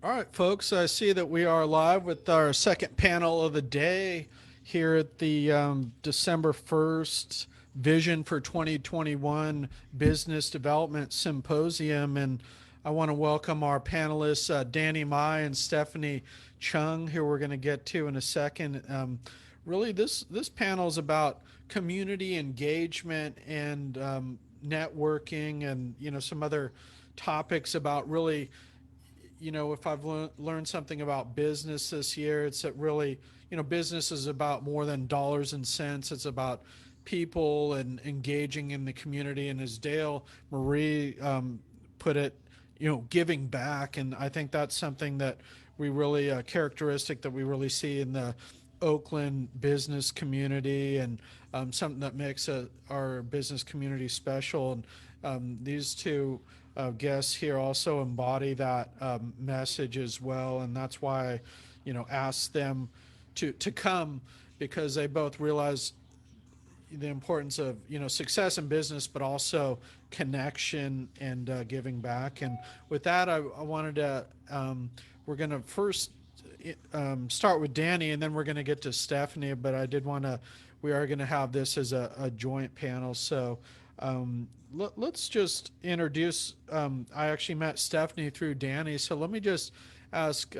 All right, folks, I see that we are live with our second panel of the day here at the December 1st Vision for 2021 Business Development Symposium. And I want to welcome our panelists, Danny Mai and Stephanie Chung, who we're going to get to in a second. Really, this panel is about community engagement and networking and, some other topics about really if I've learned something about business this year, it's that really, business is about more than dollars and cents. It's about people and engaging in the community. And as Dale Marie put it, giving back. And I think that's something that we really, characteristic that we really see in the Oakland business community, and something that makes our business community special. And these two guests here also embody that message as well, and that's why I, asked them to come, because they both realize the importance of success in business, but also connection and giving back. And with that, I wanted to we're going to first start with Danny, and then we're going to get to Stephanie. But I did want to we are going to have this as a joint panel. So let's just introduce. I actually met Stephanie through Danny, so let me just ask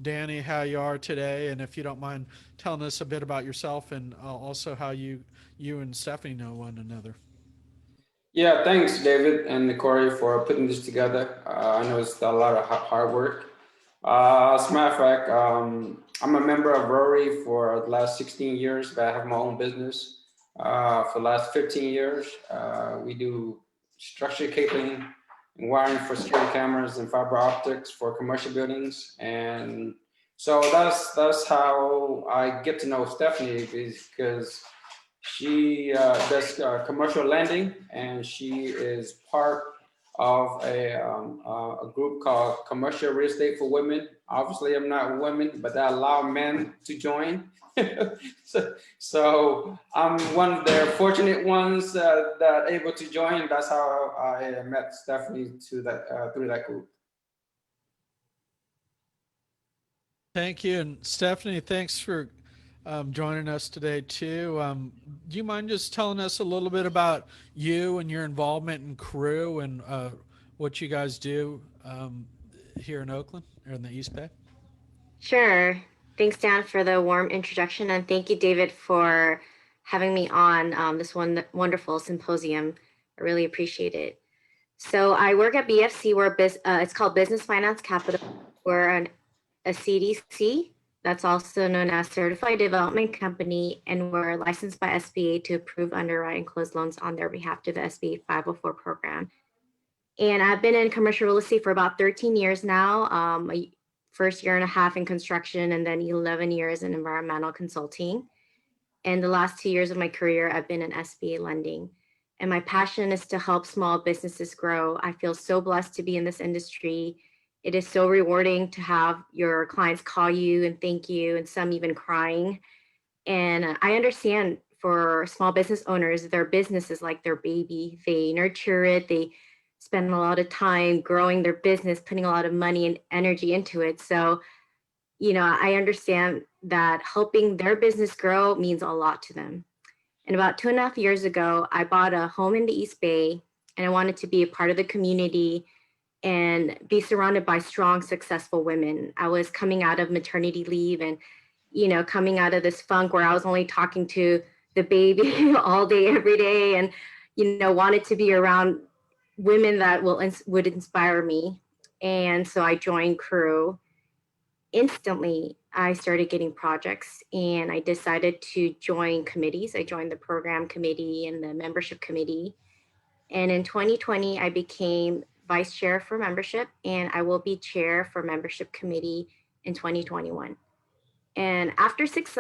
Danny how you are today, and if you don't mind telling us a bit about yourself, and also how you and Stephanie know one another. Yeah, thanks, David and Cory, for putting this together. I know it's a lot of hard work. As a matter of fact, I'm a member of Rotary for the last 16 years, but I have my own business for the last 15 years. We do structure cabling and wiring for security cameras and fiber optics for commercial buildings. And so that's how I get to know Stephanie, because she does commercial lending, and she is part of a group called Commercial Real Estate for Women. Obviously, I'm not women, but they allow men to join. so I'm one of the fortunate ones that are able to join. That's how I met Stephanie through that group. Thank you, and Stephanie, thanks for joining us today too. Do you mind just telling us a little bit about you and your involvement in Crew, and what you guys do here in Oakland or in the East Bay? Sure. Thanks, Dan, for the warm introduction, and thank you, David, for having me on this wonderful symposium. I really appreciate it. So I work at BFC, where it's called Business Finance Capital. We're a CDC, that's also known as Certified Development Company, and we're licensed by SBA to approve, underwrite, and close loans on their behalf to the SBA 504 program. And I've been in commercial real estate for about 13 years now. First year and a half in construction, and then 11 years in environmental consulting. And the last 2 years of my career, I've been in SBA lending. And my passion is to help small businesses grow. I feel so blessed to be in this industry. It is so rewarding to have your clients call you and thank you, and some even crying. And I understand, for small business owners, their business is like their baby. They nurture it. They spend a lot of time growing their business, putting a lot of money and energy into it. So, I understand that helping their business grow means a lot to them. And about 2.5 years ago, I bought a home in the East Bay, and I wanted to be a part of the community and be surrounded by strong, successful women. I was coming out of maternity leave, and, coming out of this funk where I was only talking to the baby all day, every day, and, wanted to be around women that would inspire me. And so I joined Crew. Instantly, I started getting projects, and I decided to join committees. I joined the program committee and the membership committee. And in 2020, I became vice chair for membership, and I will be chair for membership committee in 2021. And after 6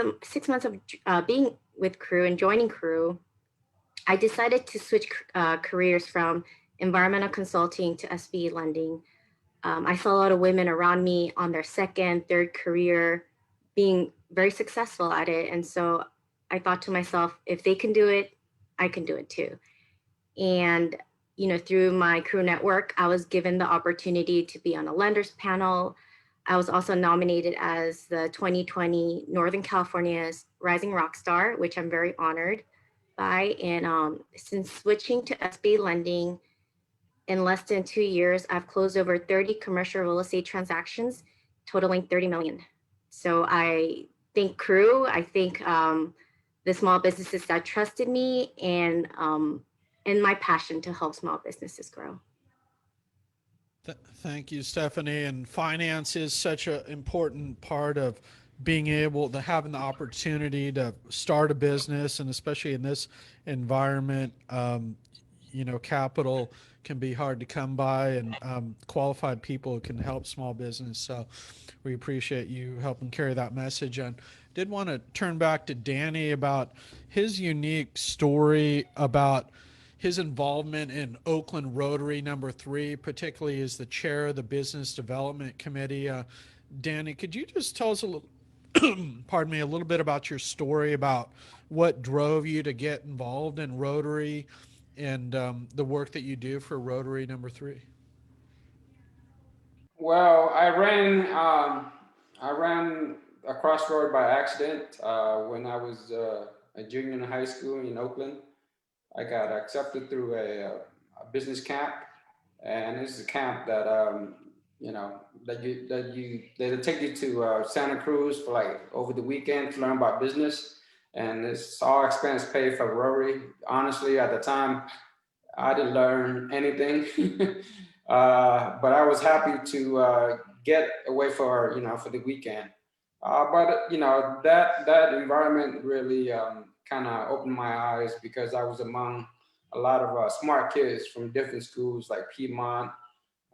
months of being with Crew and joining Crew, I decided to switch careers from environmental consulting to SBA lending. I saw a lot of women around me on their second, third career being very successful at it. And so I thought to myself, if they can do it, I can do it too. And, through my Crew network, I was given the opportunity to be on a lenders panel. I was also nominated as the 2020 Northern California's Rising Rock Star, which I'm very honored by. And since switching to SBA lending in less than 2 years, I've closed over 30 commercial real estate transactions totaling 30 million. So I thank Crew. I thank the small businesses that trusted me and my passion to help small businesses grow. Thank you, Stephanie. And finance is such an important part of being able to having the opportunity to start a business, and especially in this environment, capital can be hard to come by, and qualified people can help small business. So we appreciate you helping carry that message. And did want to turn back to Danny about his unique story about his involvement in Oakland Rotary #3, particularly as the chair of the Business Development Committee. Danny, could you just tell us a little, pardon me, a little bit about your story about what drove you to get involved in Rotary and the work that you do for Rotary #3? Well, I ran a crossroad by accident when I was a junior in high school in Oakland. I got accepted through a business camp, and this is a camp that they take you to Santa Cruz for like over the weekend to learn about business, and it's all expense paid for Rotary. Honestly, at the time, I didn't learn anything, but I was happy to get away for the weekend. But that environment really kind of opened my eyes because I was among a lot of smart kids from different schools like Piedmont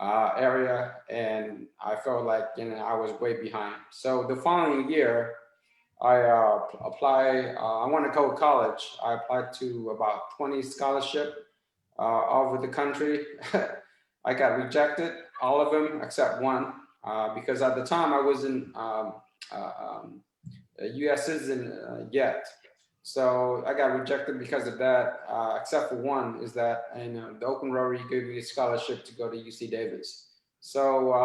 area, and I felt like I was way behind. So the following year, I applied. I wanted to go to college. I applied to about 20 scholarship all over the country. I got rejected, all of them except one, because at the time I wasn't a U.S. citizen yet. So I got rejected because of that, except for one, is that the Oakland Rotary gave me a scholarship to go to UC Davis. So,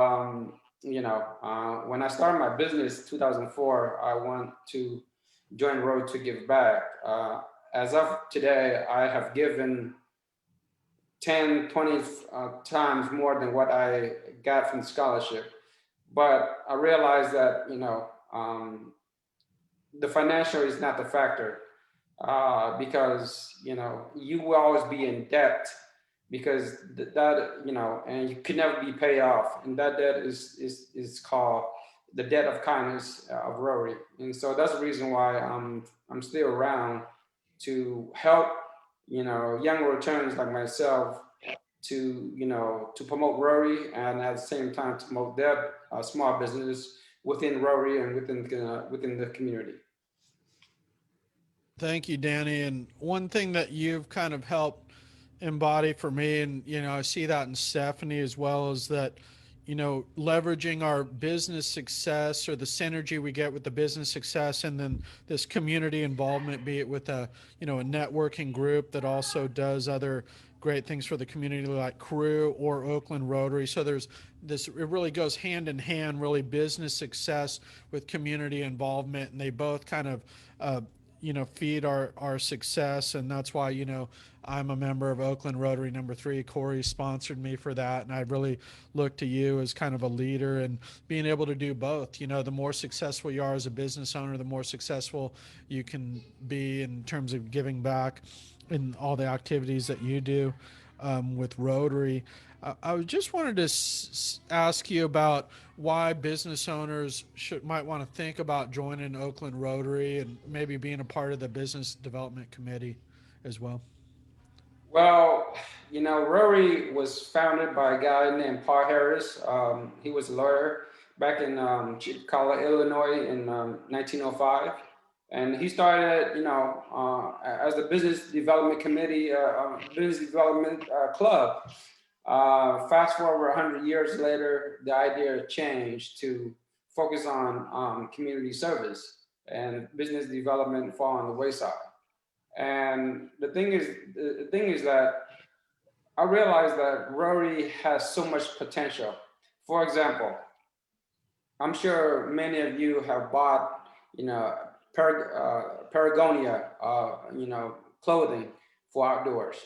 when I started my business 2004, I want to join Rotary to give back. As of today, I have given 10, 20 times more than what I got from the scholarship. But I realized that, the financial is not the factor because, you will always be in debt because and you can never be paid off. And that debt is called the debt of kindness of Rotary. And so that's the reason why I'm still around to help young Rotarians like myself to promote Rotary, and at the same time to promote their small business within Rotary and within the community. Thank you, Danny. And one thing that you've kind of helped embody for me, and I see that in Stephanie as well, is that leveraging our business success or the synergy we get with the business success, and then this community involvement, be it with a networking group that also does other great things for the community like Crew or Oakland Rotary. So there's this, it really goes hand in hand, really business success with community involvement, and they both kind of feed our success. And that's why I'm a member of Oakland Rotary #3. Cory sponsored me for that, and I really look to you as kind of a leader and being able to do both. The more successful you are as a business owner, the more successful you can be in terms of giving back in all the activities that you do with Rotary. I just wanted to ask you about why business owners might want to think about joining Oakland Rotary and maybe being a part of the Business Development Committee as well. Well, Rotary was founded by a guy named Paul Harris. He was a lawyer back in Chicago, Illinois in 1905. And he started, as the Business Development Committee, Business Development Club. Fast forward 100 years later, the idea changed to focus on community service, and business development fall on the wayside. And the thing is that I realized that Rotary has so much potential. For example, I'm sure many of you have bought, Paragonia, clothing for outdoors.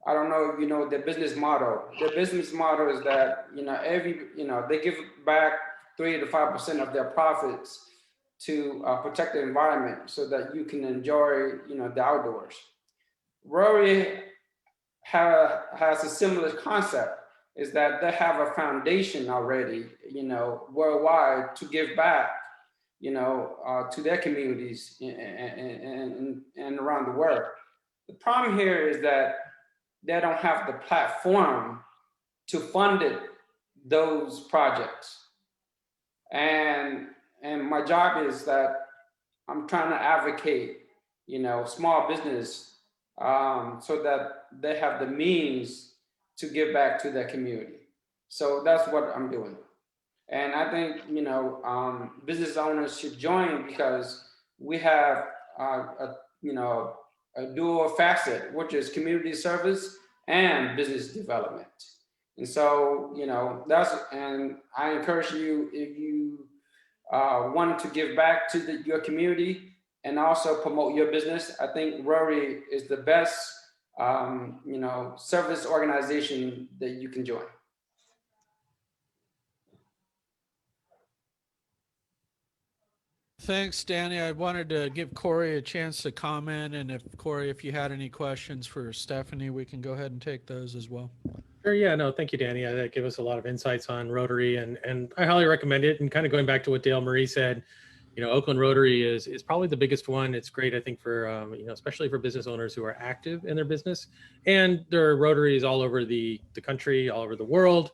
I don't know if you know their business model. Their business model is that, they give back 3 to 5% of their profits to protect the environment so that you can enjoy, the outdoors. Rory has a similar concept, is that they have a foundation already, worldwide to give back, to their communities and around the world. The problem here is that they don't have the platform to fund those projects. And my job is that I'm trying to advocate, small business, so that they have the means to give back to their community. So that's what I'm doing. And I think, business owners should join because we have, a dual facet, which is community service and business development. And so, and I encourage you, if you want to give back to your community and also promote your business, I think Rotary is the best, service organization that you can join. Thanks, Danny. I wanted to give Cory a chance to comment, and if Cory, if you had any questions for Stephanie, we can go ahead and take those as well. Sure. Yeah. No. Thank you, Danny. That gave us a lot of insights on Rotary, and I highly recommend it. And kind of going back to what Dale Marie said, Oakland Rotary is probably the biggest one. It's great, I think, for especially for business owners who are active in their business, and there are Rotaries all over the country, all over the world.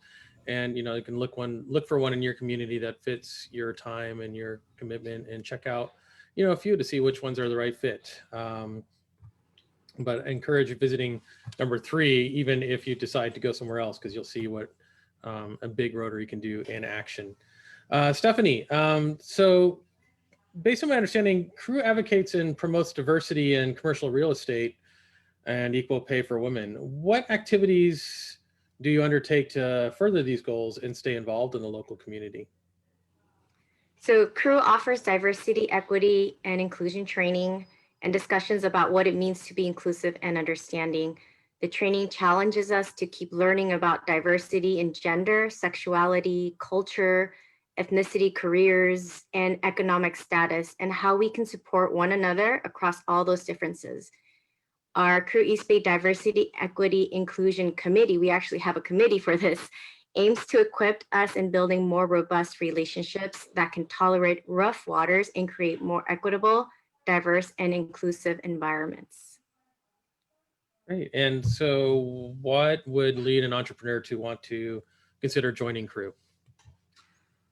And you can look for one in your community that fits your time and your commitment, and check out a few to see which ones are the right fit. But I encourage visiting number 3, even if you decide to go somewhere else, because you'll see what a big Rotary can do in action. Stephanie, so based on my understanding, Crew advocates and promotes diversity in commercial real estate and equal pay for women. What activities do you undertake to further these goals and stay involved in the local community? So Crew offers diversity, equity, and inclusion training and discussions about what it means to be inclusive and understanding. The training challenges us to keep learning about diversity in gender, sexuality, culture, ethnicity, careers, and economic status, and how we can support one another across all those differences. Our Crew East Bay Diversity, Equity, Inclusion Committee, we actually have a committee for this, aims to equip us in building more robust relationships that can tolerate rough waters and create more equitable, diverse, and inclusive environments. Great. And so what would lead an entrepreneur to want to consider joining Crew?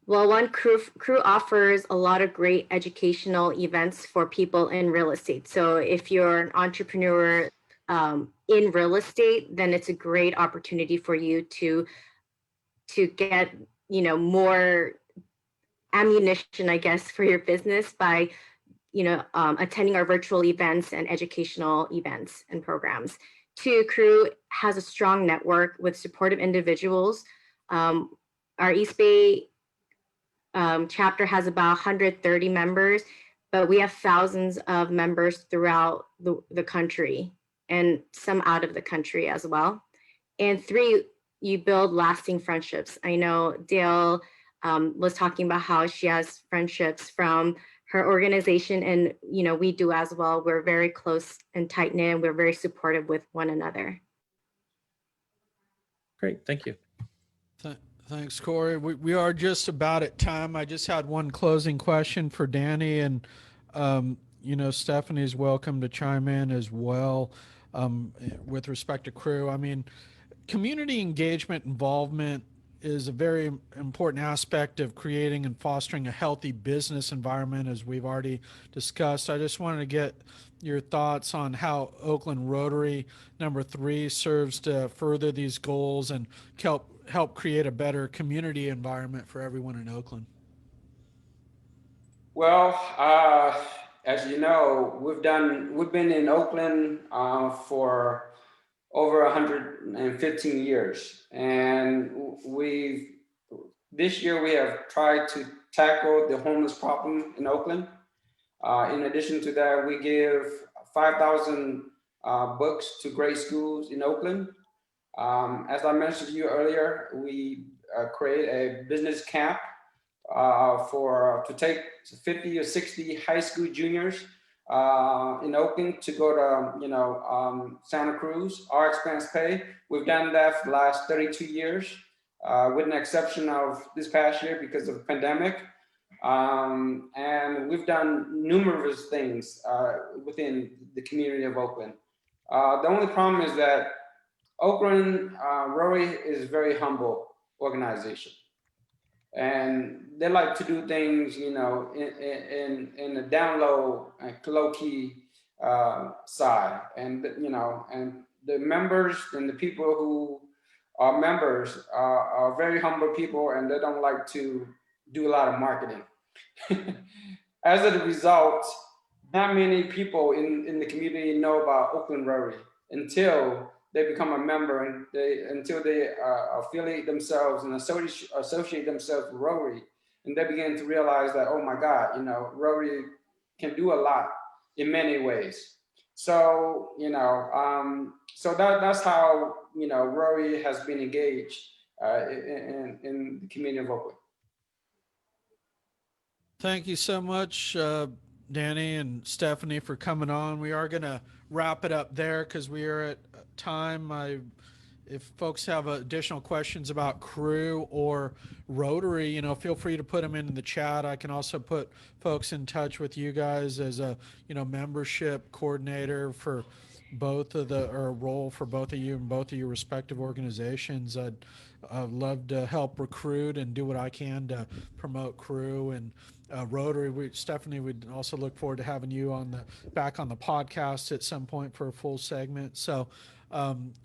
Well, one, Crew offers a lot of great educational events for people in real estate. So if you're an entrepreneur in real estate, then it's a great opportunity for you to get more ammunition, I guess, for your business by attending our virtual events and educational events and programs. 2, Crew has a strong network with supportive individuals. Our East Bay chapter has about 130 members, but we have thousands of members throughout the country and some out of the country as well. And 3, you build lasting friendships. I know Dale was talking about how she has friendships from her organization, and we do as well. We're very close and tight knit, and we're very supportive with one another. Great, thank you. Thanks, Cory. We are just about at time. I just had one closing question for Danny, and Stephanie's welcome to chime in as well with respect to Crew. I mean, community engagement involvement is a very important aspect of creating and fostering a healthy business environment, as we've already discussed. I just wanted to get your thoughts on how Oakland Rotary number 3 serves to further these goals and help create a better community environment for everyone in Oakland. Well, as you know, we've been in Oakland for over 115 years, and we've this year we have tried to tackle the homeless problem in Oakland. In addition to that, we give 5,000 books to grade schools in Oakland. As I mentioned to you earlier, we create a business camp to take 50 or 60 high school juniors in Oakland to go to Santa Cruz, our expense pay. We've done that for the last 32 years, with an exception of this past year because of the pandemic. And we've done numerous things within the community of Oakland. The only problem is that Oakland Rotary is a very humble organization, and they like to do things, in the down low and low key side, and and the members and the people who are members are very humble people, and they don't like to do a lot of marketing. As a result, not many people in the community know about Oakland Rotary until they become a member, and until they affiliate themselves and associate themselves with Rotary, and they begin to realize that, oh my God, Rotary can do a lot in many ways. So that's how Rotary has been engaged in the community of Oakland. Thank you so much, Danny and Stephanie, for coming on. We are going to wrap it up there because we are at time. If folks have additional questions about Crew or Rotary, feel free to put them into the chat. I can also put folks in touch with you guys as a membership coordinator for both of or a role for both of you and both of your respective organizations. I'd love to help recruit and do what I can to promote Crew and Rotary. Stephanie, we'd also look forward to having you back on the podcast at some point for a full segment. So,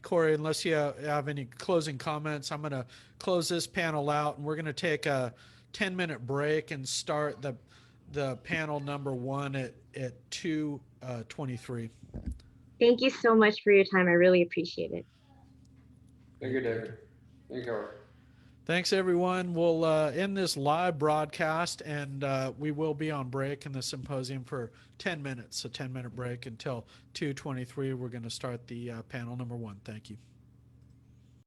Cory, unless you have any closing comments, I'm going to close this panel out, and we're going to take a 10-minute break and start the panel number 1 at 2:23. Thank you so much for your time. I really appreciate it. Thank you, David. Thank you. Thanks, everyone. We'll end this live broadcast, and we will be on break in the symposium for 10 minutes, a 10-minute break until 2:23. We're going to start the panel number 1. Thank you.